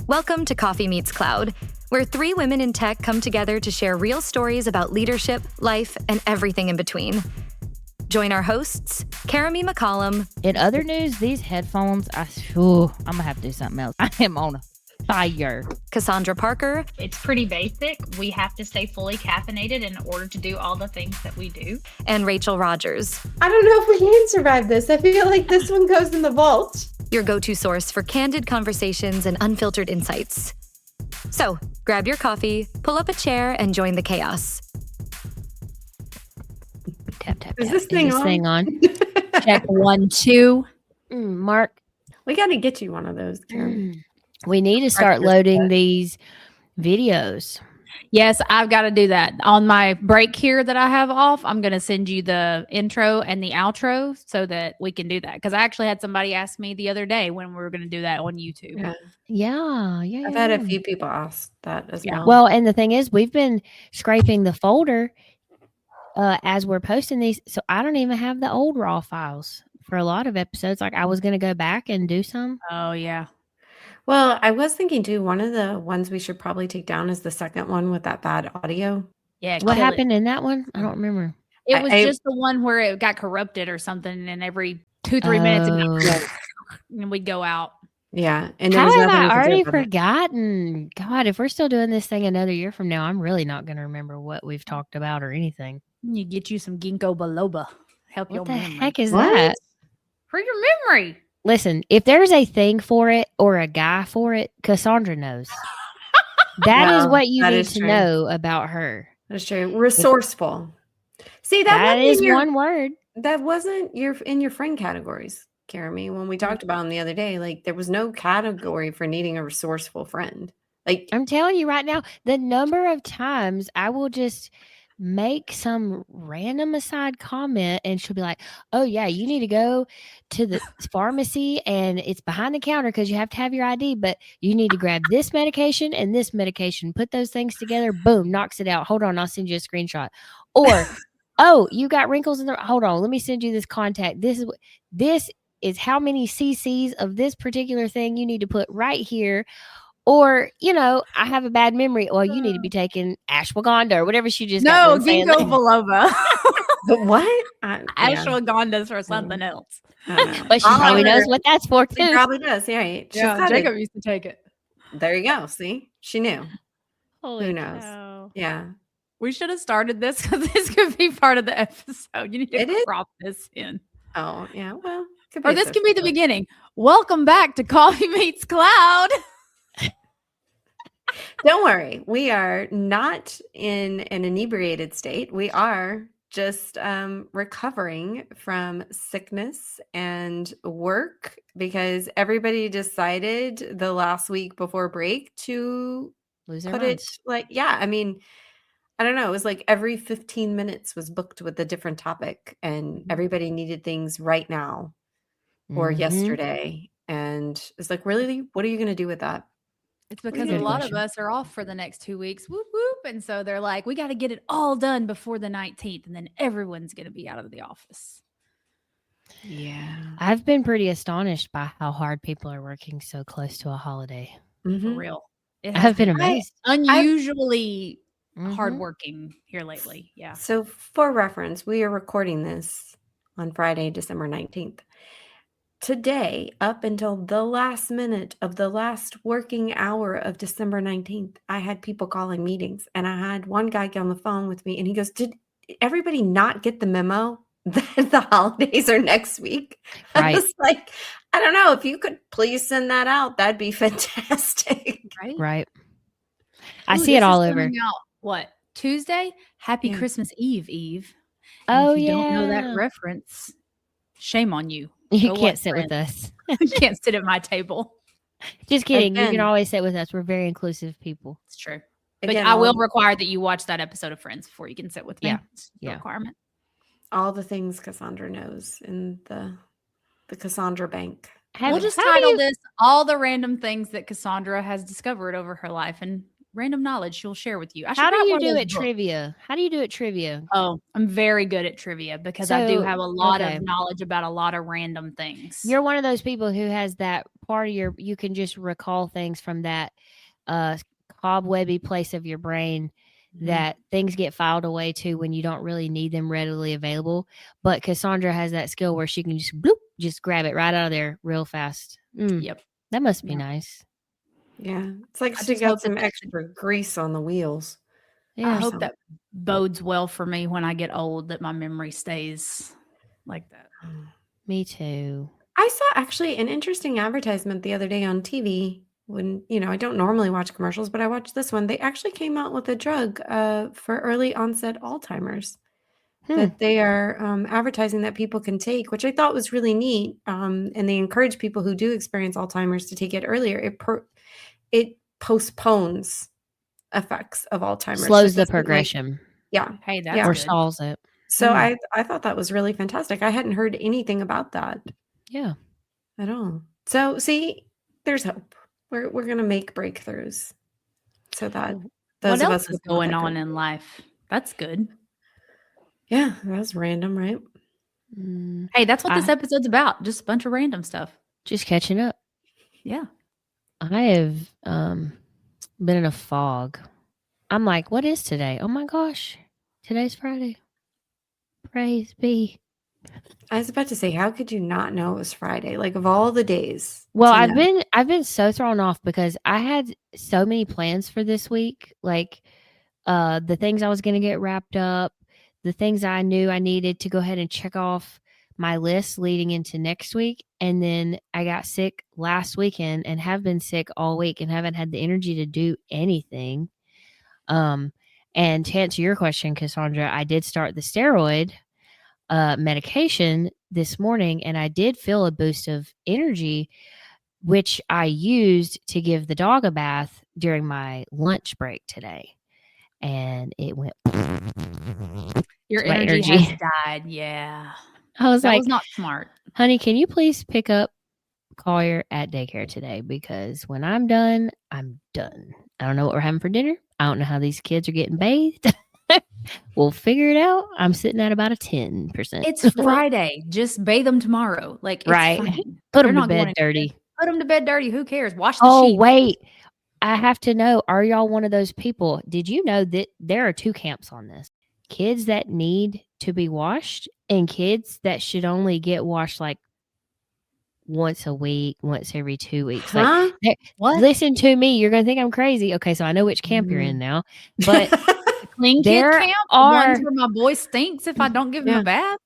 Welcome to Coffee Meets Cloud, where three women in tech come together to share real stories about leadership, life, and everything in between. Join our hosts, Karami McCollum. In other news, these headphones, I'm going to have to do something else. I am on fire. Cassandra Parker. It's pretty basic. We have to stay fully caffeinated in order to do all the things that we do. And Rachel Rogers. I don't know if we can survive this. I feel like this one goes in the vault. Your go-to source for candid conversations and unfiltered insights. So, grab your coffee, pull up a chair, and join the chaos. Tap, tap, Is tap. this thing on? Check 1, 2. Mark. We got to get you one of those, Karen. We need to start loading these videos. Yes, I've got to do that. On my break here that I have off, I'm going to send you the intro and the outro so that we can do that. Because I actually had somebody ask me the other day when we were going to do that on YouTube. Yeah. I've had a few people ask that as well. Well, and the thing is, we've been scraping the folder as we're posting these. So I don't even have the old raw files for a lot of episodes. Like I was going to go back and do some. Oh, yeah. Well, I was thinking too, one of the ones we should probably take down is the second one with that bad audio. Yeah. What happened in that one? I don't remember. It was just the one where it got corrupted or something, and every 2-3 minutes and we'd go out. Yeah. And how have I already forgotten? God, if we're still doing this thing another year from now, I'm really not going to remember what we've talked about or anything. You get you some ginkgo biloba. Help your memory. What the heck is that? For your memory. Listen, if there's a thing for it or a guy for it, Cassandra knows. That is what you need to know about her. That's true. Resourceful. See, that is one word. That wasn't in your friend categories, Karami. When we talked about them the other day, like there was no category for needing a resourceful friend. Like I'm telling you right now, the number of times I will just make some random aside comment and she'll be like, oh yeah, you need to go to the pharmacy and it's behind the counter because you have to have your ID, but you need to grab this medication and this medication, put those things together, boom, knocks it out. Hold on, I'll send you a screenshot. Or oh, you got wrinkles in the hold on, let me send you this contact. This is how many cc's of this particular thing you need to put right here. Or, I have a bad memory. Well, you need to be taking ashwagandha or whatever she just got. No, ginkgo biloba. What? Ashwagandha's for something else. But she probably knows what that's for, too. She probably does, right. Yeah, Jacob used to take it. There you go. See? She knew. Holy Who knows? cow. Yeah. We should have started this because this could be part of the episode. You need to crop this in. Oh, yeah. Well, or this could be the beginning. Welcome back to Coffee Meets Cloud. Don't worry. We are not in an inebriated state. We are just recovering from sickness and work because everybody decided the last week before break to lose put it I mean, I don't know. It was like every 15 minutes was booked with a different topic and everybody needed things right now or yesterday. And it's like, really, what are you going to do with that? It's because a lot of us are off for the next 2 weeks. Whoop, whoop. And so they're like, we got to get it all done before the 19th. And then everyone's going to be out of the office. Yeah. I've been pretty astonished by how hard people are working so close to a holiday. For real. I've been amazed. Unusually hardworking here lately. Yeah. So for reference, we are recording this on Friday, December 19th. Today, up until the last minute of the last working hour of December 19th, I had people calling meetings and I had one guy get on the phone with me and he goes, did everybody not get the memo that the holidays are next week? Right. I was like, I don't know. If you could please send that out, that'd be fantastic. Right. I see it all over. What? Tuesday? Happy Christmas Eve. Oh, if you don't know that reference, shame on you. You can't sit with us. You can't sit at my table. Just kidding. You can always sit with us. We're very inclusive people. It's true. But I will require that you watch that episode of Friends before you can sit with me. Yeah. It's a requirement. All the things Cassandra knows in the Cassandra Bank. We'll just title this All the Random Things That Cassandra Has Discovered Over Her Life. And random knowledge she'll share with you. I should How do write you one of do those at books. trivia? How do you do at trivia? Oh, I'm very good at trivia because I do So, have a lot okay. of knowledge about a lot of random things. You're one of those people who has that part of you can just recall things from that cobwebby place of your brain that things get filed away to when you don't really need them readily available. But Cassandra has that skill where she can just bloop, just grab it right out of there real fast. Yep. That must be Yeah. nice. Yeah. It's like I she just hope got some that extra grease on the wheels. I Yeah. hope that bodes well for me when I get old, that my memory stays like that. Me too. I saw actually an interesting advertisement the other day on TV when, I don't normally watch commercials, but I watched this one. They actually came out with a drug for early onset Alzheimer's that they are advertising that people can take, which I thought was really neat. And they encourage people who do experience Alzheimer's to take it earlier. It postpones effects of Alzheimer's. Slows So the it doesn't, like, progression. yeah. Hey, that's Yeah. Or good. stalls it. So I thought that was really fantastic. I hadn't heard anything about that Yeah. at all. So see, there's hope. We're gonna make breakthroughs so that those What of else us is with not going that on good- in life? That's good. Yeah, that's random, right? Hey, that's what this episode's about. Just a bunch of random stuff. Just catching up. Yeah. I have been in a fog. I'm like, what is today? Oh my gosh. Today's Friday. Praise be. I was about to say, how could you not know it was Friday? Like, of all the days. Well, to know. I've been so thrown off because I had so many plans for this week. Like the things I was gonna get wrapped up, the things I knew I needed to go ahead and check off my list leading into next week. And then I got sick last weekend and have been sick all week and haven't had the energy to do anything. And to answer your question, Cassandra, I did start the steroid medication this morning, and I did feel a boost of energy, which I used to give the dog a bath during my lunch break today. And it went. Your my energy energy. has died. Yeah. I was That like, was not smart. honey, can you please pick up Collier at daycare today? Because when I'm done, I'm done. I don't know what we're having for dinner. I don't know how these kids are getting bathed. We'll figure it out. I'm sitting at about a 10%. It's Friday. Just bathe them tomorrow. Like, it's Right. fine. Put They're them to not going bed anywhere. dirty. Put them to bed dirty. Who cares? Wash the Oh, sheets. wait. I have to know, are y'all one of those people? Did you know that there are two camps on this? Kids that need to be washed and kids that should only get washed like once a week, once every 2 weeks. Huh? Like, What? listen to me. You're going to think I'm crazy. Okay, so I know which camp you're in now. But Clean kid there camp? are- Ones where my boy stinks if I don't give him Yeah. a bath?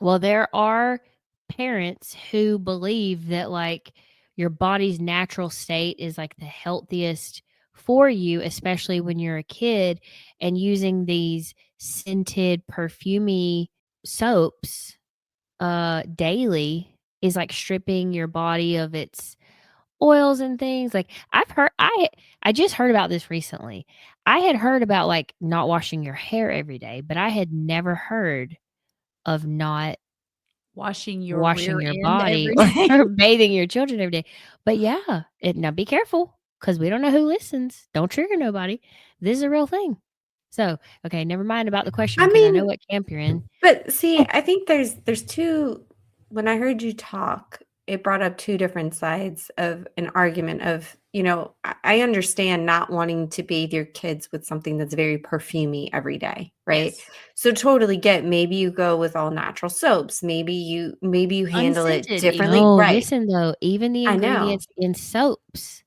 well, there are parents who believe that like your body's natural state is like the healthiest for you, especially when you're a kid, and using these scented perfumey soaps daily is like stripping your body of its oils and things. Like I just heard about this recently. I had heard about like not washing your hair every day, but I had never heard of not Washing your washing rear your end body every day. or bathing your children every day. But yeah, now be careful because we don't know who listens. Don't trigger nobody. This is a real thing. So, okay, never mind about the question because I know what camp you're in. But see, I think there's two. When I heard you talk, it brought up two different sides of an argument of, I understand not wanting to bathe your kids with something that's very perfumey every day, right? Yes. So totally get, maybe you go with all natural soaps. Maybe you handle it Unscented differently. No, Right. listen though, even the I know. ingredients in soaps,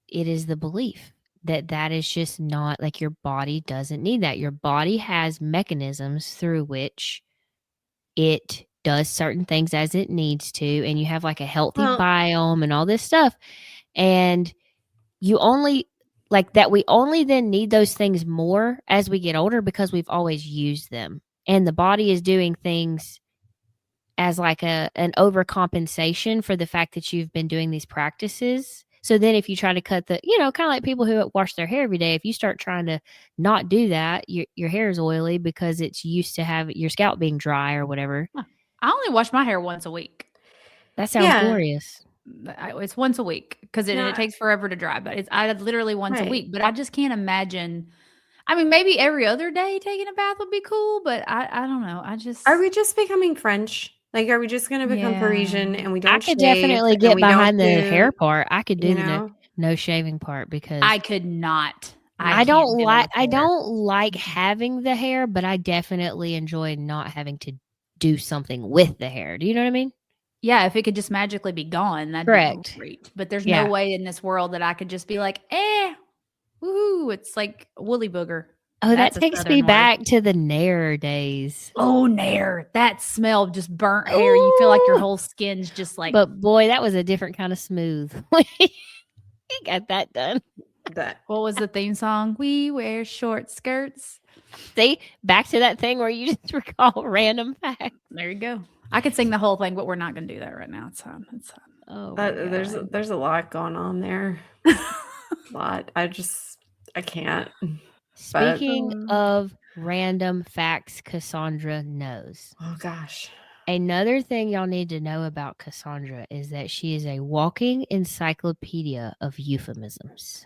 it is the belief that is just not like your body doesn't need that. Your body has mechanisms through which it does certain things as it needs to, and you have like a healthy biome and all this stuff. And you only like that we only then need those things more as we get older because we've always used them. And the body is doing things as like an overcompensation for the fact that you've been doing these practices. So then if you try to cut kind of like people who wash their hair every day, if you start trying to not do that, your hair is oily because it's used to have your scalp being dry or whatever. I only wash my hair once a week. That sounds glorious. It's once a week because No, it takes forever to dry, but I literally once a Right. week. But I just can't imagine. I mean, maybe every other day taking a bath would be cool, but I don't know. I just Are we just becoming French? Like, are we just going to become Yeah. Parisian and we I don't could shave definitely and get we don't behind the hair do, part. I could do you the know? no shaving part because I could not. I can't don't deal like with I hair. don't like Mhm. having the hair, but I definitely enjoy not having to do something with the hair. Do you know what I mean? Yeah, if it could just magically be gone, that'd Correct. be great. But there's Yeah. no way in this world that I could just be like, woohoo! It's like woolly booger. Oh, that That's a takes Southern me word. back to the Nair days. Oh, Nair. That smell of just burnt hair. You feel like your Ooh. whole skin's just like But boy, that was a different kind of smooth. We got that done. That what was the theme song? We wear short skirts. See, back to that thing where you just recall random facts. There you go. I could sing the whole thing, but we're not going to do that right now. It's fine. It's fine. Oh, my there's a lot going on there. Lot. I can't. But Speaking of random facts Cassandra knows. oh gosh. Another thing y'all need to know about Cassandra is that she is a walking encyclopedia of euphemisms.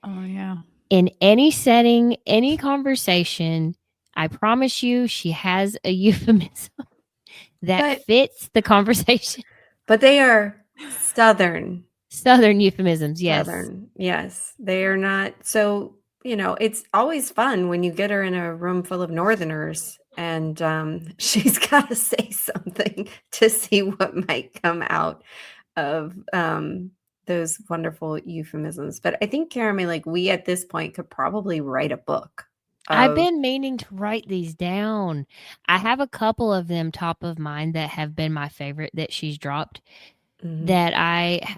Oh, yeah. In any setting, any conversation, I promise you she has a euphemism that fits the conversation. But they are Southern euphemisms, yes. Southern. Yes. They are not. So, it's always fun when you get her in a room full of Northerners and she's got to say something to see what might come out of those wonderful euphemisms. But I think, Jeremy, like we at this point could probably write a book. I've been meaning to write these down. I have a couple of them top of mind that have been my favorite that she's dropped that I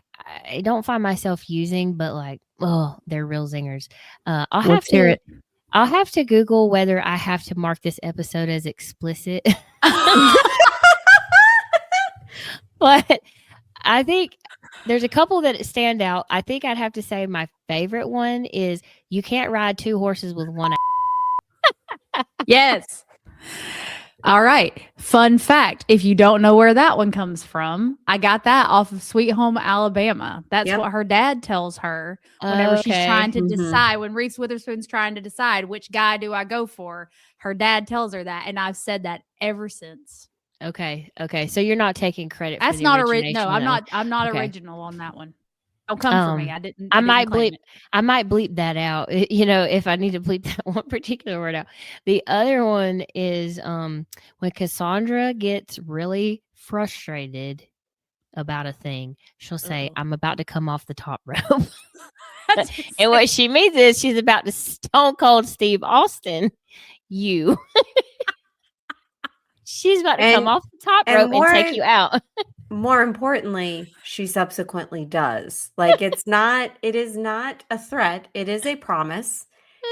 don't find myself using, but like, oh, they're real zingers. I'll have to Google whether I have to mark this episode as explicit. But I think there's a couple that stand out. I think I'd have to say my favorite one is you can't ride two horses with one. Yes. All right. Fun fact. If you don't know where that one comes from, I got that off of Sweet Home Alabama. That's what her dad tells her whenever she's trying to decide. When Reese Witherspoon's trying to decide which guy do I go for, her dad tells her that. And I've said that ever since. Okay. So you're not taking credit That's for the not origination. No, I'm not Okay. original on that one. Don't come for me. I might bleep that out. If I need to bleep that one particular word out. The other one is when Cassandra gets really frustrated about a thing, she'll say, "I'm about to come off the top rope." And what she means is she's about to Stone Cold Steve Austin you. She's about to come off the top rope and take you out. More importantly, she subsequently does. Like it is not a threat. It is a promise.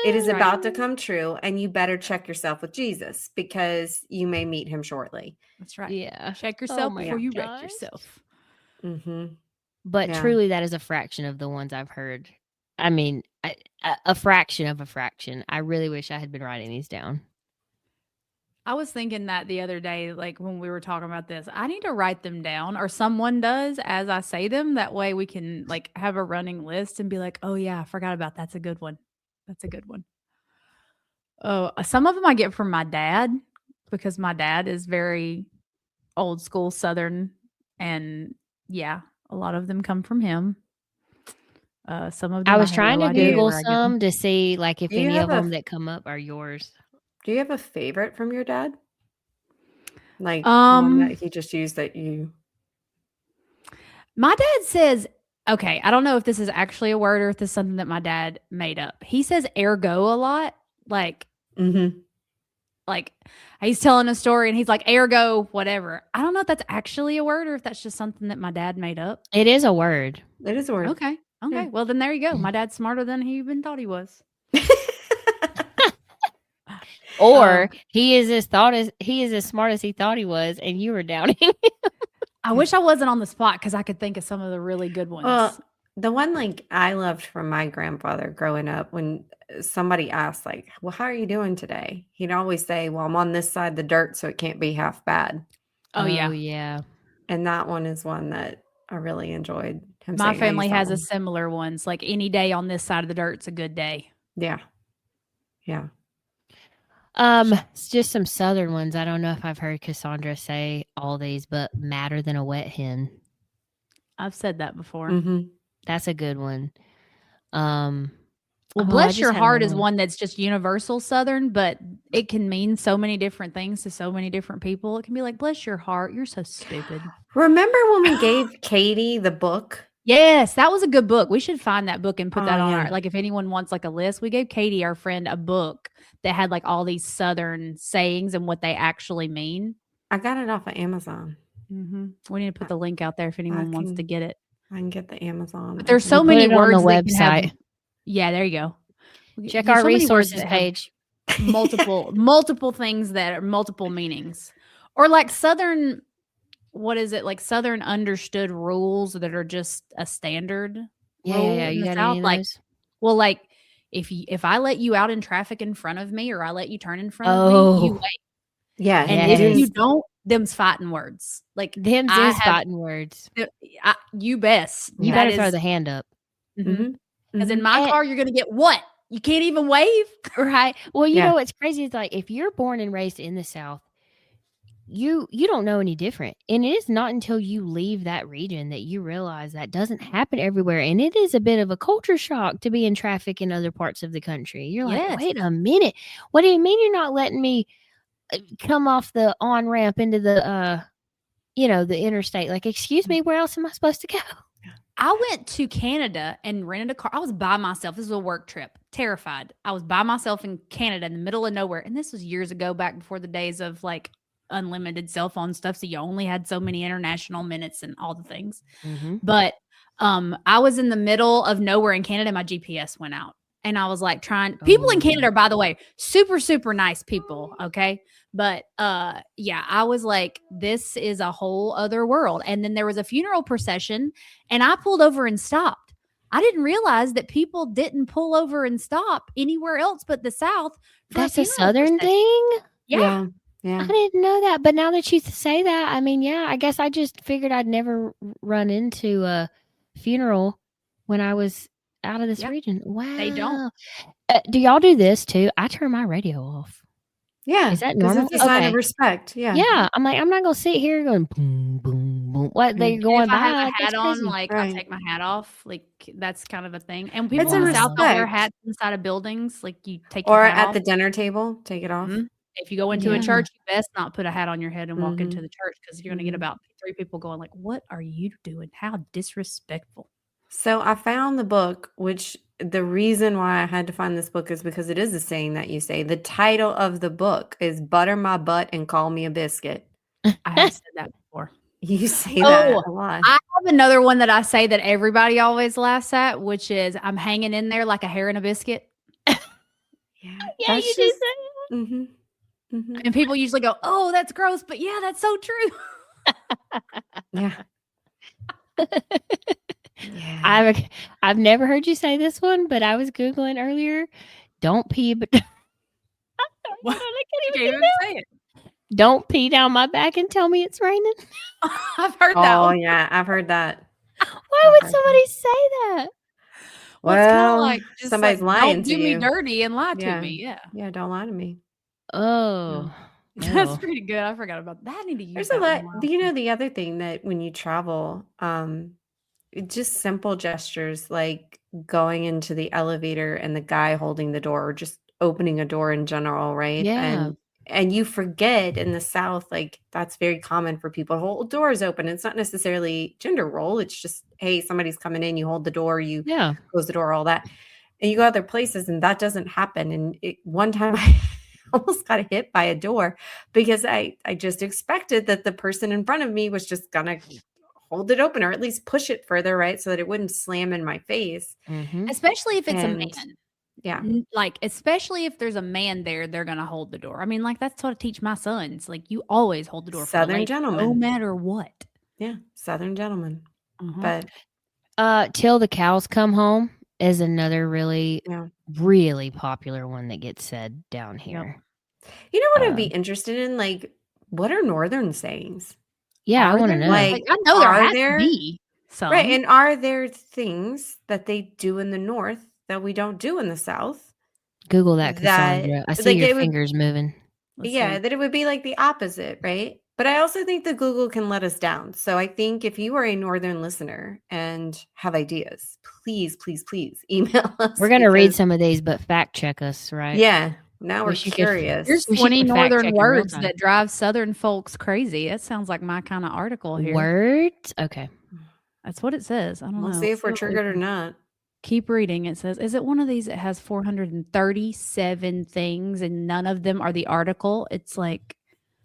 It is about to come true. And you better check yourself with Jesus because you may meet him shortly. That's right. Yeah. Check yourself before you wreck yourself. Mm-hmm. But truly, that is a fraction of the ones I've heard. I mean, a fraction of a fraction. I really wish I had been writing these down. I was thinking that the other day, like when we were talking about this, I need to write them down or someone does as I say them. That way we can like have a running list and be like, oh yeah, I forgot about that's a good one. That's a good one. Oh, some of them I get from my dad because my dad is very old school Southern. And yeah, a lot of them come from him. Some of them I was trying to Google some to see like if any of them that come up are yours. Do you have a favorite from your dad? Like one that he just used that you... My dad says, okay, I don't know if this is actually a word or if this is something that my dad made up. He says ergo a lot. Like, like he's telling a story and he's like, ergo, whatever. I don't know if that's actually a word or if that's just something that my dad made up. It is a word. It is a word. Okay. Yeah. Well, then there you go. My dad's smarter than he even thought he was. Or he is as smart as he thought he was, and you were doubting. I wish I wasn't on the spot because I could think of some of the really good ones. Well, the one like I loved from my grandfather growing up, when somebody asked like, well, how are you doing today? He'd always say, well, I'm on this side of the dirt, so it can't be half bad. Oh yeah. Yeah. And that one is one that I really enjoyed him My saying I family used that has a one. similar ones. Like any day on this side of the dirt's a good day. Yeah. Yeah. It's just some southern ones. I don't know if I've heard Cassandra say all these, but madder than a wet hen. I've said that before. Mm-hmm. That's a good one. Well, I bless just your had heart another is one that's just universal Southern, but it can mean so many different things to so many different people. It can be like, bless your heart, you're so stupid. Remember when we gave Katie the book? Yes, that was a good book. We should find that book and put that on yeah. our, like if anyone wants like a list, we gave Katie, our friend, a book that had like all these Southern sayings and what they actually mean. I got it off of Amazon. We need to put the link out there if anyone wants to get it. I can get the Amazon. But there's so We'll put many it on the words that can have. website. Yeah, there you go. Check There's our so many words resources that have page. multiple things that are multiple meanings, or like Southern. What is it like? Southern understood rules that are just a standard. Yeah. in You the got South, any of like, those? well, like if I let you out in traffic in front of me, or I let you turn in front of me, you wait. Yeah. And Yes. if you don't, them's fighting words. Like Them's I is have, fighting words. you best. You better throw the hand up. Because in my car, you're gonna get what? You can't even wave. Right. Well, you Yeah. know what's crazy is like if you're born and raised in the South, you don't know any different. And it is not until you leave that region that you realize that doesn't happen everywhere. And it is a bit of a culture shock to be in traffic in other parts of the country. You're like, Yes. wait a minute. What do you mean you're not letting me come off the on ramp into the the interstate? Like, excuse me, where else am I supposed to go? I went to Canada and rented a car. I was by myself. This was a work trip. Terrified. I was by myself in Canada in the middle of nowhere. And this was years ago, back before the days of like unlimited cell phone stuff. So you only had so many international minutes and all the things. But I was in the middle of nowhere in Canada and my GPS went out. And I was like people in Canada are, by the way, super, super nice people. Okay. But yeah, I was like, this is a whole other world. And then there was a funeral procession and I pulled over and stopped. I didn't realize that people didn't pull over and stop anywhere else but the South. That's a Southern thing? Yeah. I didn't know that. But now that you say that, I mean, yeah, I guess I just figured I'd never run into a funeral when I was out of this region. Wow. They don't. Do y'all do this too? I turn my radio off. Yeah. Is that normal? It's a sign of respect. Yeah. Yeah. I'm like, I'm not going to sit here going boom, boom, boom. What they're going if by. I have a hat That's on, crazy. like Right. I take my hat off. Like that's kind of a thing. And people It's in a the South don't wear respect. hats inside of buildings. Like you take Or your hat at off. the dinner table, take it off. If you go into a Yeah. church, you best not put a hat on your head and walk into Mhm. the church because you're going to get about 3 people going like, "What are you doing? How disrespectful!" So I found the book, which the reason why I had to find this book is because it is a saying that you say. The title of the book is "Butter My Butt and Call Me a Biscuit." I have said that before. You say that Oh, a lot. I have another one that I say that everybody always laughs at, which is I'm hanging in there like a hair in a biscuit. Yeah, Yeah, you do say that. Mm-hmm. Mm-hmm. And people usually go, "Oh, that's gross," but yeah, that's so true. Yeah. Yeah. I've never heard you say this one, but I was Googling earlier. Don't pee, but What? I You can't can't even even say it. don't pee down my back and tell me it's raining. I've heard that Oh one. yeah, I've heard that. Why would somebody say that? Well, it's kinda Well, like just somebody's like, lying don't to do me you. dirty and lie Yeah. to me. Yeah. Yeah, don't lie to me. Oh, That's ew. pretty good. I forgot about that. I need to use There's that a lot. one more You know, often. the other thing that when you travel, just simple gestures like going into the elevator and the guy holding the door, or just opening a door in general, right? Yeah. And you forget in the South, like that's very common for people to hold doors open. It's not necessarily gender role. It's just, hey, somebody's coming in, you hold the door, you Yeah. close the door, all that. And you go other places and that doesn't happen. And one time I almost got hit by a door because I just expected that the person in front of me was just gonna hold it open or at least push it further, right? So that it wouldn't slam in my face. Mm-hmm. Especially if it's a And man. yeah. Like, especially if there's a man there, they're going to hold the door. I mean, like, that's what I teach my sons. Like, you always hold the door for the Southern lady, no gentleman. matter what. Yeah. Southern gentleman. Uh-huh. But Till the cows come home is another really, yeah. really popular one that gets said down here. You know what I'd be interested in? Like, what are Northern sayings? Yeah, I Are want to there? know. Like, Like, I know there are has there? to be. Some. Right. And are there things that they do in the North that we don't do in the South? Google that, That, Cassandra. I see like, your it would, fingers moving. Let's yeah, see. that it would be like the opposite, right? But I also think that Google can let us down. So I think if you are a Northern listener and have ideas, please, please, please email us. We're gonna read because- some of these, but fact check us, right? Yeah. Now we're Wish you could- curious. Here's We should 20 fact northern check in real words time. that drive Southern folks crazy. That sounds like my kind of article here. Words? Okay. That's what it says. I don't We'll know. see if we're Let's triggered or not. Keep reading. It says, is it one of these that has 437 things and none of them are the article? It's like,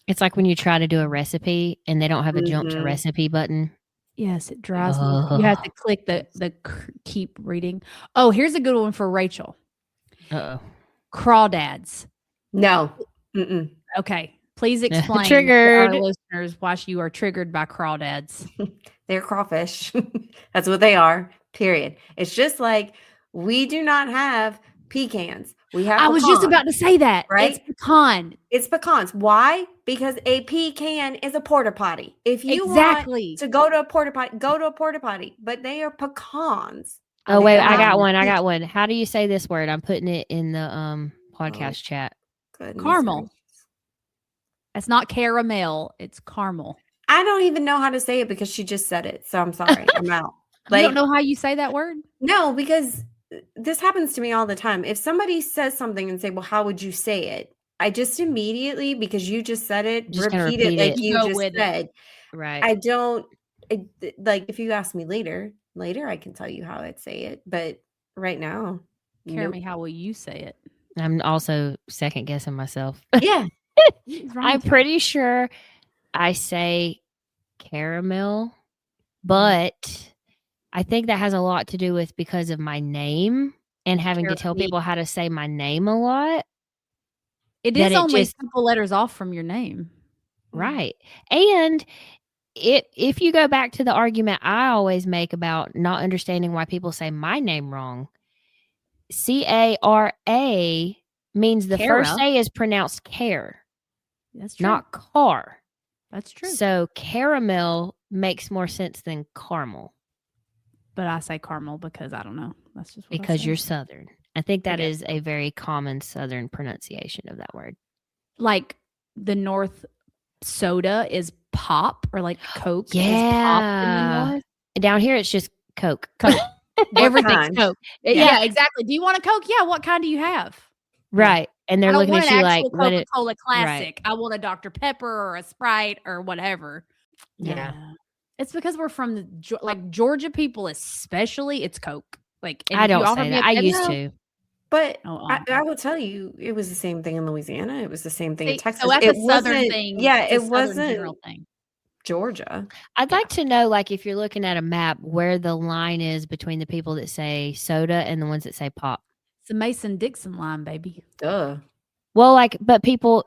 It's like when you try to do a recipe and they don't have a jump to Mhm. recipe button. yes, it drives me. You have to click keep reading. Oh, here's a good one for Rachel. Uh-oh. Crawdads. No. Mm-mm. Okay. Please explain Triggered. to our listeners why you are triggered by crawdads. They're crawfish. That's what they are. Period. It's just like we do not have pecans. We have I was just pecans, about to say that. right? It's pecan. It's pecans. Why? Because a pecan is a porta potty. If you Exactly. want to go to a porta potty, go to a porta potty. But they are pecans. Oh, They wait, are I got not one. I peach- got one. How do you say this word? I'm putting it in the podcast chat. Goodness Caramel. gracious. It's not caramel. It's caramel. I don't even know how to say it because she just said it. So I'm sorry. I'm out. You don't know how you say that word? No, because this happens to me all the time. If somebody says something and say, well, how would you say it? I just immediately, because you just said it, Just gonna repeat it repeat like it. you Go just with it. said. Right. I don't, like, if you ask me later I can tell you how I'd say it. But right now, Caramy, how will you say it? I'm also second guessing myself. Yeah. What's wrong I'm with you? pretty sure I say caramel, but I think that has a lot to do with because of my name and having to tell Caramel. people how to say my name a lot. It that is it only just- a couple letters off from your name. Right. And if you go back to the argument I always make about not understanding why people say my name wrong, Cara means the first Cara. A is pronounced care, That's true. not car. That's true. So caramel makes more sense than caramel But I say caramel because I don't know. That's just what I because say. you're Southern. I think that guess is a very common Southern pronunciation of that word. like the North soda is pop or like Coke is pop in Yeah. the North. Down here, it's just Coke. Coke. Everything's kind? Coke. Yeah. Yeah, exactly. Do you want a Coke? Yeah. What kind do you have? Right. And they're I don't looking want at an you actual like, what it, Coca-Cola Classic. I want a Dr. Pepper or a Sprite or whatever. Yeah. It's because we're from the like Georgia people, especially. It's Coke. Like and I if you don't offer say me a that. I used Pepsi- to. But Oh, I will tell you, it was the same thing in Louisiana. It was the same thing in See, Texas. So that's it a Southern wasn't- thing. Yeah, It's a it Southern wasn't general thing. Georgia. I'd like to know, like, if you're looking at a map, where the line is between the people that say soda and the ones that say pop. It's a Mason-Dixon line, baby. Duh. Well, like, but people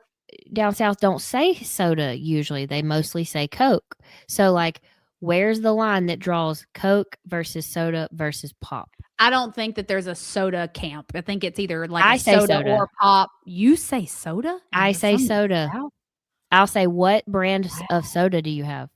down south don't say soda usually. They mostly say Coke. So, like, where's the line that draws Coke versus soda versus pop? I don't think that there's a soda camp. I think it's either like I a say soda, soda. or pop. You say soda? I say From the soda. South? I'll say, what brand of soda do you have?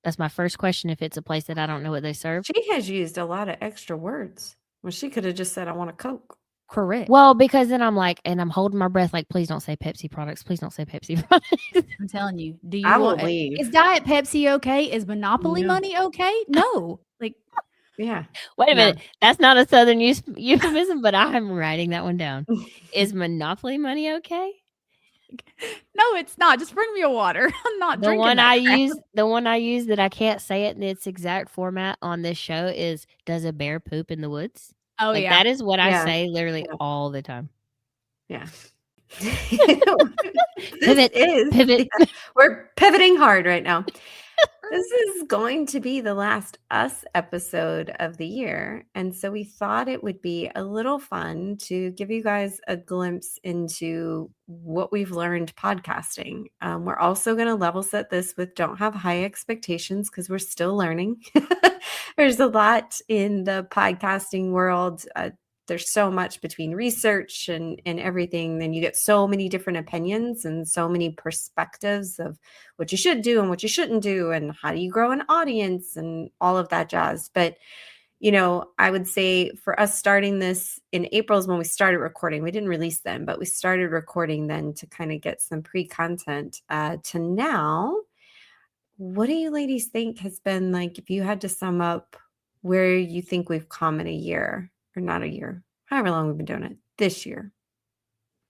That's my first question if it's a place that I don't know what they serve. She has used a lot of extra words. Well, she could have just said, I want a Coke. Correct. Well, because then I'm like, and I'm holding my breath, like, please don't say Pepsi products. Please don't say Pepsi products. I'm telling you. Do you I will want leave. Is Diet Pepsi okay? Is Monopoly No. money okay? No. Like Yeah. Wait a No. minute. That's not a Southern euphemism, but I'm writing that one down. Is Monopoly money okay? no, it's not. Just bring me a water. I'm not The drinking one that I crap. use, the one I use that I can't say it in its exact format on this show is, does a bear poop in the woods? Oh Like yeah. that is what I Yeah. say literally Yeah. all the time. Yeah. Pivot, pivot. We're pivoting hard right now. This is going to be the last Us episode of the year. And so we thought it would be a little fun to give you guys a glimpse into what we've learned podcasting. We're also going to level set this with don't have high expectations because we're still learning. There's a lot in the podcasting world there's so much between research and everything. Then you get so many different opinions and so many perspectives of what you should do and what you shouldn't do, and how do you grow an audience and all of that jazz. But I would say for us starting this in April is when we started recording. We didn't release then, but we started recording then to kind of get some pre-content to now. What do you ladies think has been like, if you had to sum up where you think we've come in a year, or not a year, however long we've been doing it this year?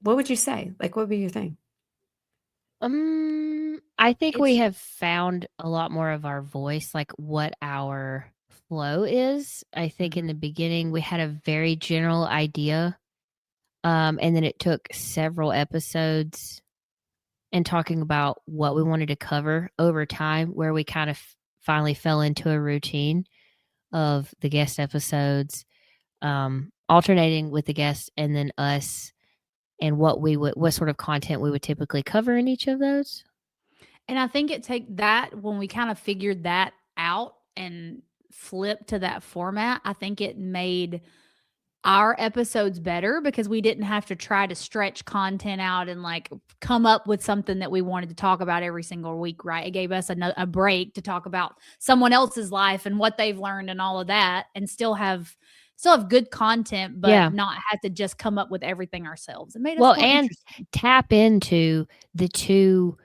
What would you say? Like, what would be your thing? I think we It's- have found a lot more of our voice, like what our flow is. I think in the beginning we had a very general idea, and then it took several episodes and talking about what we wanted to cover over time, where we kind of finally fell into a routine of the guest episodes, alternating with the guests and then us, and what sort of content we would typically cover in each of those. And I think it take that when we kind of figured that out and flipped to that format, I think it made our episodes better because we didn't have to try to stretch content out and like come up with something that we wanted to talk about every single week, right? It gave us a break to talk about someone else's life and what they've learned and all of that, and still have good content, but not have to just come up with everything ourselves. It made us more and interesting. Tap into the two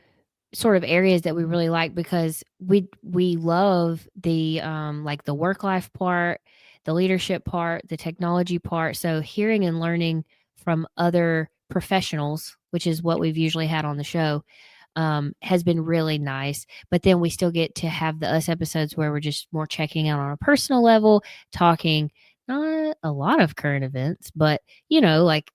sort of areas that we really like, because we love the like the work life part, the leadership part, the technology part. So hearing and learning from other professionals, which is what we've usually had on the show, has been really nice. But then we still get to have the us episodes where we're just more checking out on a personal level, talking not a lot of current events, but like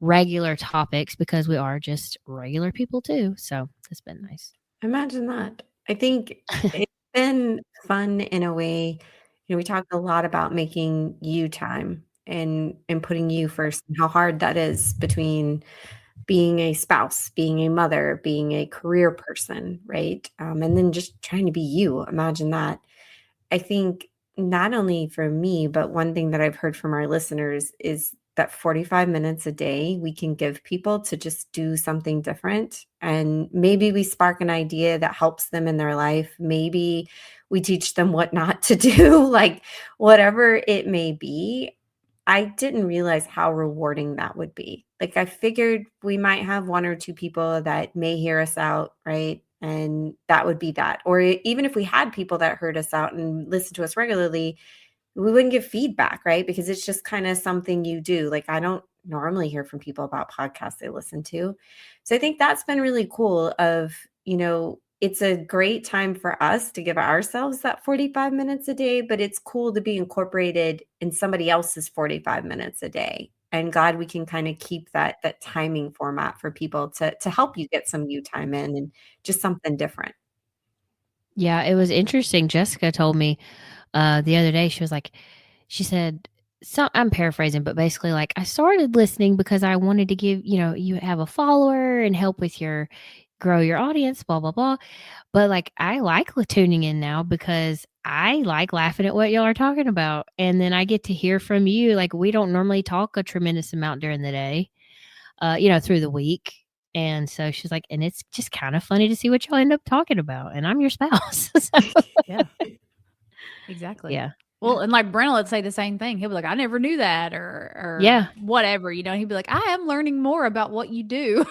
regular topics, because we are just regular people too. So it's been nice. Imagine that. I think it's been fun in a way. We talked a lot about making you time and putting you first, and how hard that is between being a spouse, being a mother, being a career person, right? And then just trying to be you. Imagine that. I think not only for me, but one thing that I've heard from our listeners is that 45 minutes a day we can give people to just do something different. And maybe we spark an idea that helps them in their life. Maybe we teach them what not to do, like whatever it may be. I didn't realize how rewarding that would be. Like, I figured we might have one or two people that may hear us out, right? And that would be that. Or even if we had people that heard us out and listened to us regularly, we wouldn't give feedback, right? Because it's just kind of something you do. Like, I don't normally hear from people about podcasts they listen to. So I think that's been really cool of, it's a great time for us to give ourselves that 45 minutes a day, but it's cool to be incorporated in somebody else's 45 minutes a day. And God, we can kind of keep that timing format for people to help you get some you time in and just something different. Yeah, it was interesting. Jessica told me the other day, she said, so I'm paraphrasing, but basically like, I started listening because I wanted to give, you have a follower and help with grow your audience, blah, blah, blah. But like, I like tuning in now because I like laughing at what y'all are talking about. And then I get to hear from you. Like, we don't normally talk a tremendous amount during the day, through the week. And so she's like, and it's just kind of funny to see what y'all end up talking about. And I'm your spouse. Yeah. Exactly. Yeah. Well, and like Brent would say the same thing. He'll be like, I never knew that, or Yeah. whatever, he'd be like, I am learning more about what you do.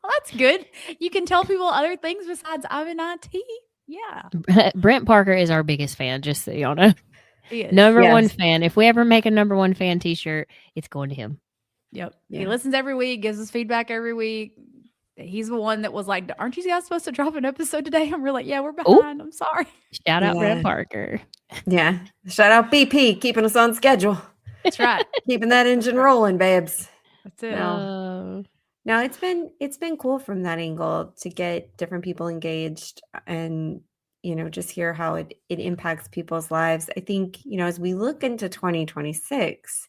Well, that's good. You can tell people other things besides I'm in IT. Yeah. Brent Parker is our biggest fan, just so y'all know. He is. Number one Yes. fan. If we ever make a number one fan t-shirt, it's going to him. Yep. Yeah. He listens every week, gives us feedback every week. He's the one that was like, aren't you guys supposed to drop an episode today? And we're like, yeah, we're behind. I'm sorry. Shout out Yeah. Brent Parker. Yeah. Shout out BP, keeping us on schedule. That's right. Keeping that engine rolling, babes. That's it. No, it's been cool from that angle to get different people engaged and, just hear how it impacts people's lives. I think, as we look into 2026,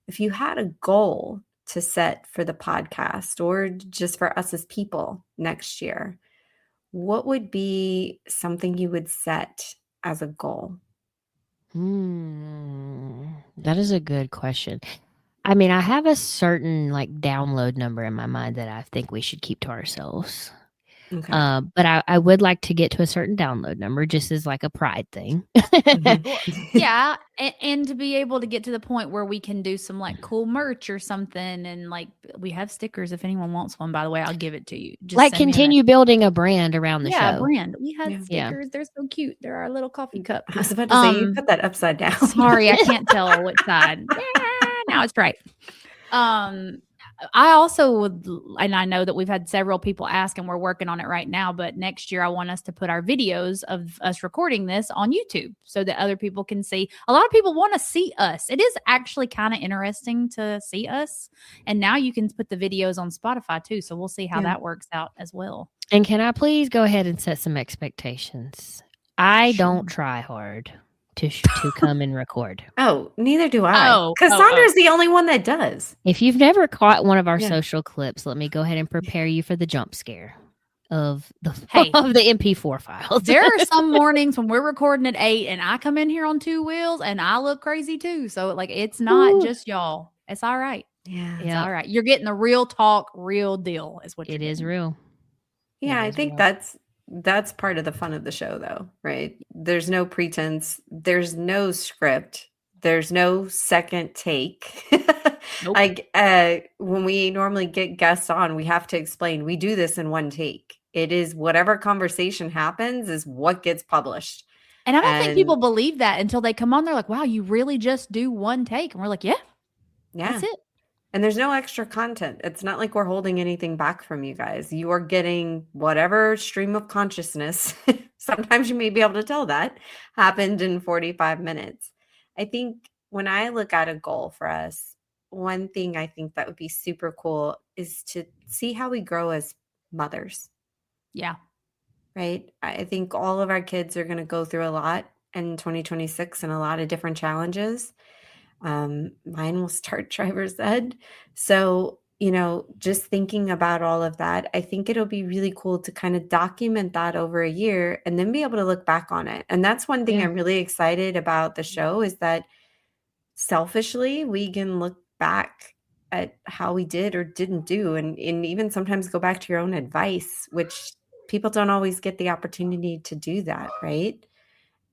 if you had a goal to set for the podcast or just for us as people next year, what would be something you would set as a goal? That is a good question. I mean, I have a certain like download number in my mind that I think we should keep to ourselves. Okay. But I would like to get to a certain download number just as like a pride thing. Well, yeah, and to be able to get to the point where we can do some like cool merch or something, and like we have stickers. If anyone wants one, by the way, I'll give it to you. Just Like send me a continue building a brand around the message. Yeah, show. brand. We had Yeah. stickers. They're so cute. They're our little coffee cup. I was about to say, you put that upside down. Sorry, I can't tell which side. Now it's right. I also would, and I know that we've had several people ask, and we're working on it right now, but next year I want us to put our videos of us recording this on YouTube so that other people can see. A lot of people want to see us. It is actually kind of interesting to see us. And now you can put the videos on Spotify too. So we'll see how that works out as well. And can I please go ahead and set some expectations? I don't try hard to come and record. Oh, neither do I. Oh, Cassandra's the only one that does. If you've never caught one of our social clips, let me go ahead and prepare you for the jump scare of the of the MP4 files. There are some mornings when we're recording at 8 and I come in here on 2 wheels and I look crazy too. So like it's not just y'all. It's all right. Yeah. It's all right. You're getting the real talk, real deal is what you're getting. It is real. Yeah, I think that's part of the fun of the show though, right? There's no pretense, there's no script, there's no second take. Nope. Like when we normally get guests on, we have to explain we do this in one take. It is whatever conversation happens is what gets published. And I don't think people believe that until they come on. They're like, wow, you really just do one take. And we're like, yeah, that's it. And there's no extra content. It's not like we're holding anything back from you guys. You are getting whatever stream of consciousness, sometimes you may be able to tell that, happened in 45 minutes. I think when I look at a goal for us, one thing I think that would be super cool is to see how we grow as mothers. Yeah. Right? I think all of our kids are going to go through a lot in 2026 and a lot of different challenges. Mine will start driver's ed. So, just thinking about all of that, I think it'll be really cool to kind of document that over a year and then be able to look back on it. And that's one thing I'm really excited about the show is that selfishly, we can look back at how we did or didn't do and even sometimes go back to your own advice, which people don't always get the opportunity to do that, right?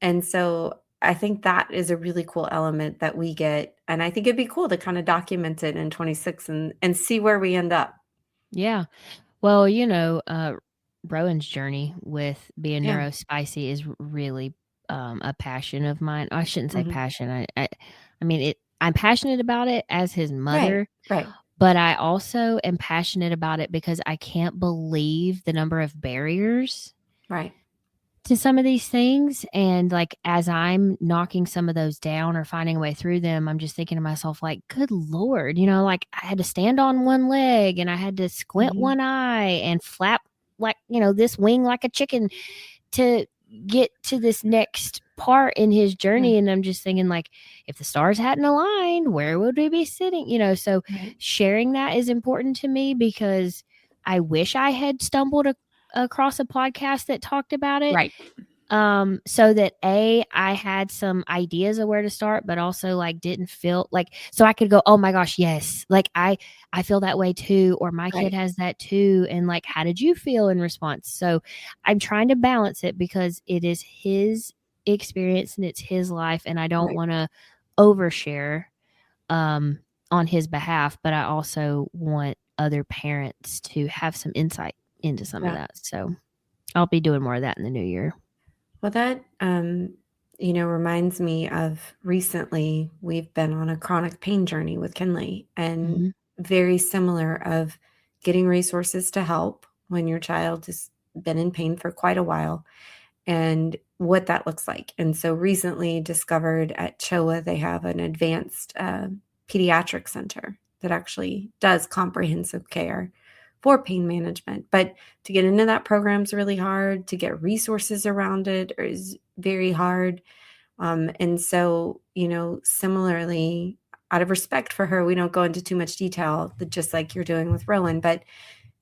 And so I think that is a really cool element that we get. And I think it'd be cool to kind of document it in 26 and see where we end up. Yeah. Well, Rowan's journey with being neurospicy is really a passion of mine. I shouldn't say passion. I mean, I'm passionate about it as his mother. Right. But I also am passionate about it because I can't believe the number of barriers. Right. To some of these things, and like as I'm knocking some of those down or finding a way through them, I'm just thinking to myself like, good Lord, like I had to stand on one leg and I had to squint one eye and flap like this wing like a chicken to get to this next part in his journey. And I'm just thinking like, if the stars hadn't aligned, where would we be sitting? So sharing that is important to me because I wish I had stumbled across a podcast that talked about it. Right. So that I had some ideas of where to start, but also like didn't feel like, so I could go, oh my gosh, yes. Like I feel that way too, or my kid has that too. And like, how did you feel in response? So I'm trying to balance it because it is his experience and it's his life. And I don't want to overshare, on his behalf, but I also want other parents to have some insight into some of that. So I'll be doing more of that in the new year. Well, that, reminds me of recently we've been on a chronic pain journey with Kinley and very similar of getting resources to help when your child has been in pain for quite a while and what that looks like. And so recently discovered at CHOA, they have an advanced pediatric center that actually does comprehensive care for pain management. But to get into that program is really hard. To get resources around it is very hard. And so, similarly, out of respect for her, we don't go into too much detail, just like you're doing with Rowan. But,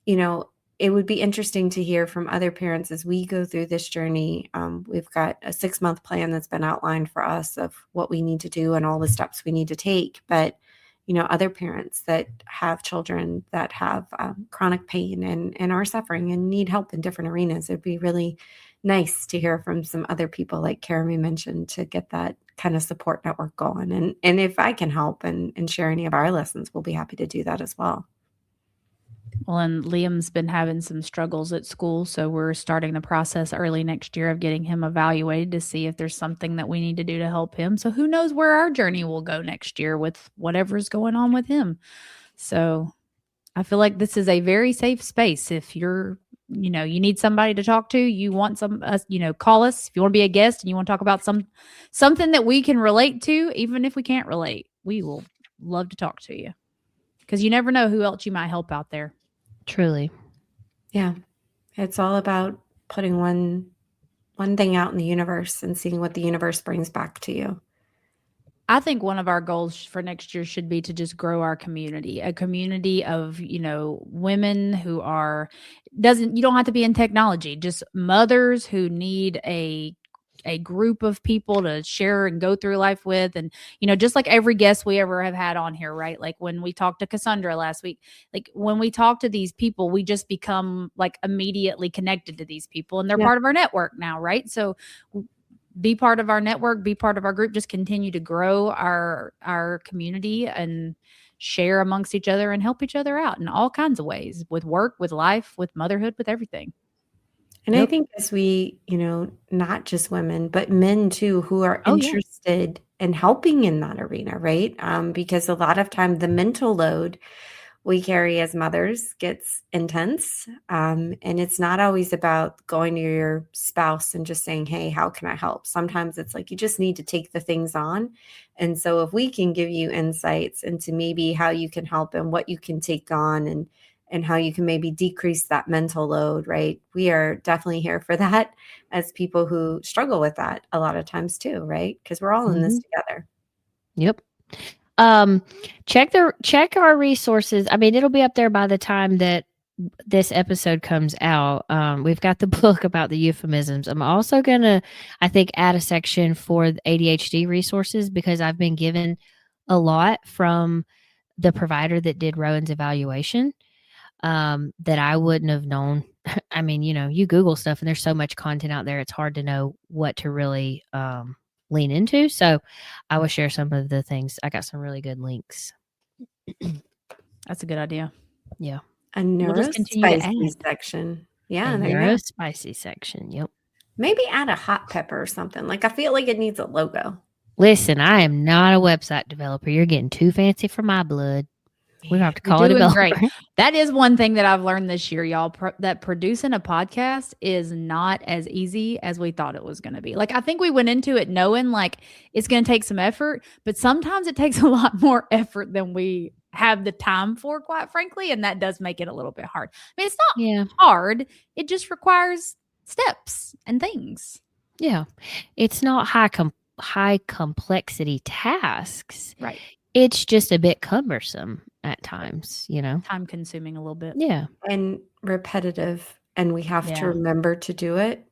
it would be interesting to hear from other parents as we go through this journey. We've got a 6-month plan that's been outlined for us of what we need to do and all the steps we need to take. But, other parents that have children that have chronic pain and are suffering and need help in different arenas. It'd be really nice to hear from some other people like Jeremy mentioned to get that kind of support network going. And if I can help and share any of our lessons, we'll be happy to do that as well. Well, and Liam's been having some struggles at school, so we're starting the process early next year of getting him evaluated to see if there's something that we need to do to help him. So who knows where our journey will go next year with whatever's going on with him. So I feel like this is a very safe space. If you're, you need somebody to talk to, you want call us. If you want to be a guest and you want to talk about something that we can relate to, even if we can't relate, we will love to talk to you, because you never know who else you might help out there. Truly. Yeah. It's all about putting one thing out in the universe and seeing what the universe brings back to you. I think one of our goals for next year should be to just grow our community, a community of, women who you don't have to be in technology, just mothers who need a group of people to share and go through life with. And, just like every guest we ever have had on here, right? Like when we talked to Cassandra last week, like when we talk to these people, we just become like immediately connected to these people, and they're part of our network now, right? So be part of our network, be part of our group, just continue to grow our community and share amongst each other and help each other out in all kinds of ways, with work, with life, with motherhood, with everything. And I think as we, not just women, but men too, who are interested in helping in that arena, right? Because a lot of time the mental load we carry as mothers gets intense. And it's not always about going to your spouse and just saying, hey, how can I help? Sometimes it's like you just need to take the things on. And so if we can give you insights into maybe how you can help and what you can take on and how you can maybe decrease that mental load, right? We are definitely here for that as people who struggle with that a lot of times too, right? Because we're all in this together. Yep. Check our resources. I mean, it'll be up there by the time that this episode comes out. We've got the book about the euphemisms. I'm also gonna, I think, add a section for the ADHD resources, because I've been given a lot from the provider that did Rowan's evaluation that I wouldn't have known. I mean, you Google stuff and there's so much content out there, it's hard to know what to really lean into. So I will share some of the things. I got some really good links. That's a good idea. Yeah. A neurospicy section. Yeah. A neurospicy section. Yep. Maybe add a hot pepper or something. Like, I feel like it needs a logo. Listen, I am not a website developer. You're getting too fancy for my blood. We have to call it a developer. Great. That is one thing that I've learned this year, y'all, that producing a podcast is not as easy as we thought it was going to be. Like, I think we went into it knowing like it's going to take some effort, but sometimes it takes a lot more effort than we have the time for, quite frankly. And that does make it a little bit hard. I mean, it's not hard. It just requires steps and things. Yeah. It's not high complexity tasks. Right. It's just a bit cumbersome at times, time consuming a little bit. Yeah. And repetitive. And we have to remember to do it.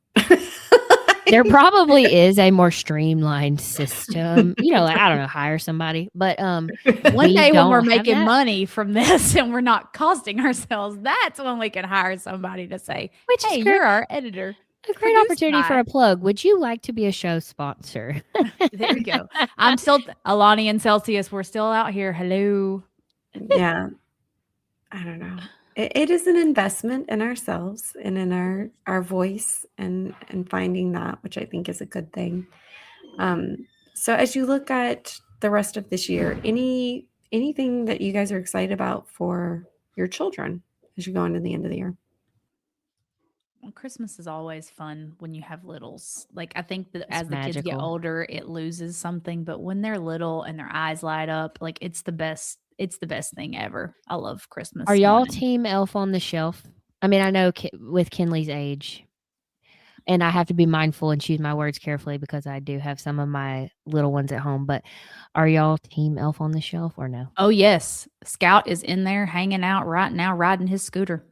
There probably is a more streamlined system, like, I don't know, hire somebody, but one day when we're making money from this and we're not costing ourselves, that's when we can hire somebody to say, hey, you're our editor. A great opportunity for a plug. Would you like to be a show sponsor? There you go. I'm still Alani and Celsius. We're still out here. Hello. Yeah. I don't know. It is an investment in ourselves and in our voice and finding that, which I think is a good thing. So as you look at the rest of this year, anything that you guys are excited about for your children as you go into the end of the year? Well, Christmas is always fun when you have littles. Like, I think that as the magical. kids get older, it loses something. But when they're little and their eyes light up, like, it's the best. It's the best thing ever. I love Christmas. Are y'all team Elf on the Shelf? I mean, I know with Kinley's age, and I have to be mindful and choose my words carefully because I do have some of my little ones at home. But are y'all team Elf on the Shelf or no? Oh, yes. Scout is in there hanging out right now, riding his scooter.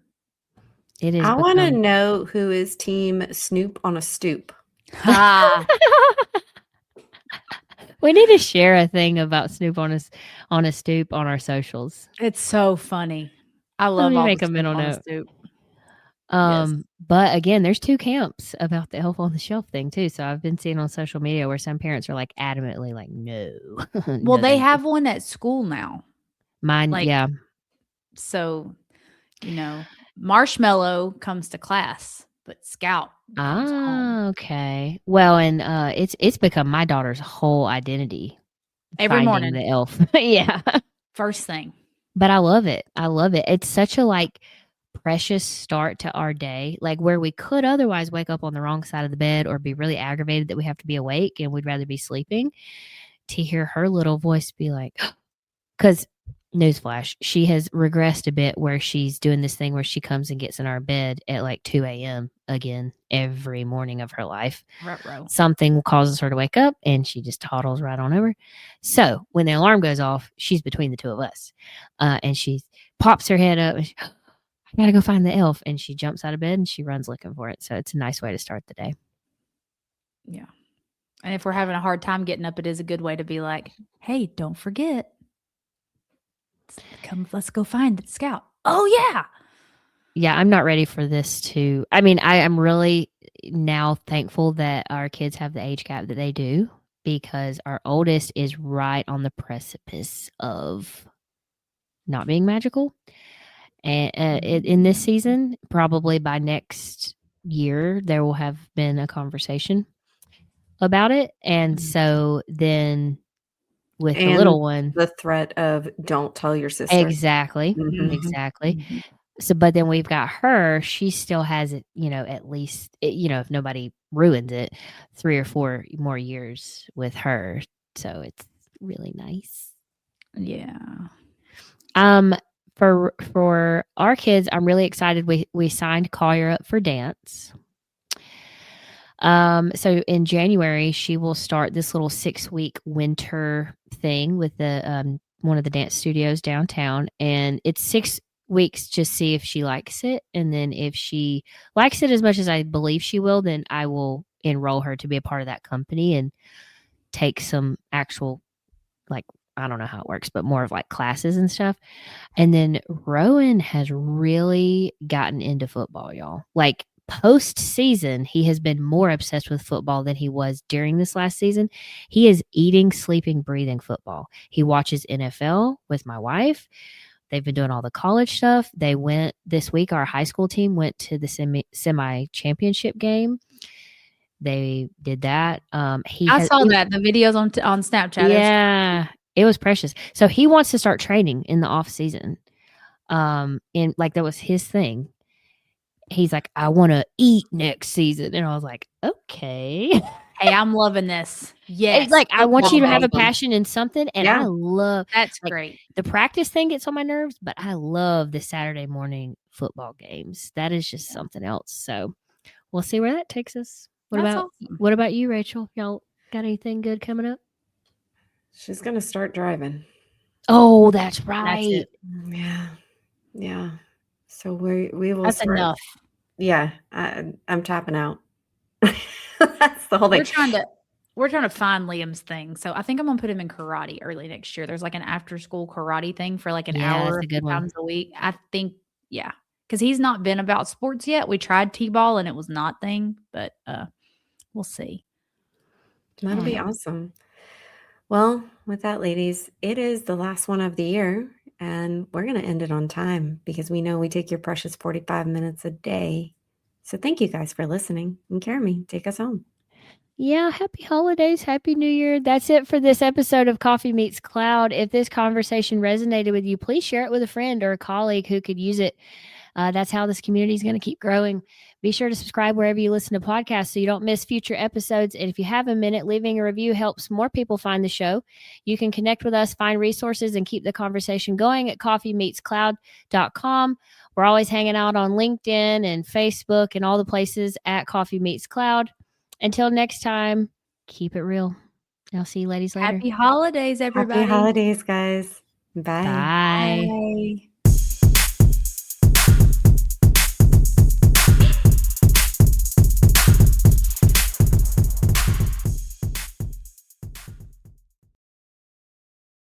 It is. I want to know who is team Snoop on a stoop. We need to share a thing about Snoop on a stoop on our socials. It's so funny. I Let love me all make the a mental Snoop on the note. stoop. Yes. But again, there's two camps about the elf on the shelf thing too. So I've been seeing on social media where some parents are like adamantly like, no. Well, no, they thank you. have one at school now. Mine, like- yeah. So, Marshmallow comes to class, but Scout comes home Okay. Well, and it's become my daughter's whole identity. every finding morning. the elf. Yeah. First thing. But I love it. I love it. It's such a precious start to our day, like where we could otherwise wake up on the wrong side of the bed or be really aggravated that we have to be awake and we'd rather be sleeping. To hear her little voice be like, because newsflash, she has regressed a bit where she's doing this thing where she comes and gets in our bed at like 2 a.m. again every morning of her life. Ruh-roh. Something causes her to wake up and she just toddles right on over. So when the alarm goes off, she's between the two of us. And she pops her head up and I gotta go find the elf. And she jumps out of bed and she runs looking for it. So it's a nice way to start the day. Yeah. And if we're having a hard time getting up, it is a good way to be like, hey, don't forget. Let's go find the Scout. Oh, yeah. Yeah, I'm not ready for this to. I mean, I am really now thankful that our kids have the age gap that they do because our oldest is right on the precipice of not being magical. And in this season, probably by next year, there will have been a conversation about it. And so then with the little one, the threat of don't tell your sister. exactly. Mhm. Exactly. Mhm. So, but then we've got her, she still has it, at least, if nobody ruins it, 3 or 4 more years with her. So it's really nice. Yeah. For our kids, I'm really excited. We signed Collier up for dance. So in January, she will start this little 6-week winter thing with the one of the dance studios downtown, and it's 6 weeks just see if she likes it, and then if she likes it as much as I believe she will, then I will enroll her to be a part of that company and take some actual I don't know how it works, but more of classes and stuff. And then Rowan has really gotten into football, y'all. Post-season, he has been more obsessed with football than he was during this last season. He is eating, sleeping, breathing football. He watches NFL with my wife. They've been doing all the college stuff. They went this week. Our high school team went to the semi-championship game. They did that. I saw that, the videos on Snapchat. Yeah, it was precious. So he wants to start training in the off season. And that was his thing. He's like, I want to eat next season. And I was like, okay. Hey, I'm loving this. Yes. It's I want you to have a awesome. passion in something. And Yeah. I love That's great. the practice thing gets on my nerves, but I love the Saturday morning football games. That is just something else. So we'll see where that takes us. That's awesome. What about you, Rachel? Y'all got anything good coming up? She's going to start driving. Oh, that's right. That's it. Yeah. So we will That's start. enough. Yeah, I'm tapping out. That's the whole thing. We're trying to find Liam's thing. So I think I'm gonna put him in karate early next year. There's an after school karate thing for an hour that's a good one. times a week. I think, yeah. Because he's not been about sports yet. We tried T-ball and it was not thing, but we'll see. That'll be awesome. Well, with that, ladies, it is the last one of the year, and we're going to end it on time because we know we take your precious 45 minutes a day. So thank you guys for listening. And Caramy, take us home. Yeah, happy holidays, happy new year. That's it for this episode of Coffee Meets Cloud. If this conversation resonated with you, please share it with a friend or a colleague who could use it. That's how this community is going to keep growing. Be sure to subscribe wherever you listen to podcasts so you don't miss future episodes. And if you have a minute, leaving a review helps more people find the show. You can connect with us, find resources, and keep the conversation going at coffeemeetscloud.com. We're always hanging out on LinkedIn and Facebook and all the places at Coffee Meets Cloud. Until next time, keep it real. I'll see you ladies later. Happy holidays, everybody. Happy holidays, guys. Bye. Bye. Bye.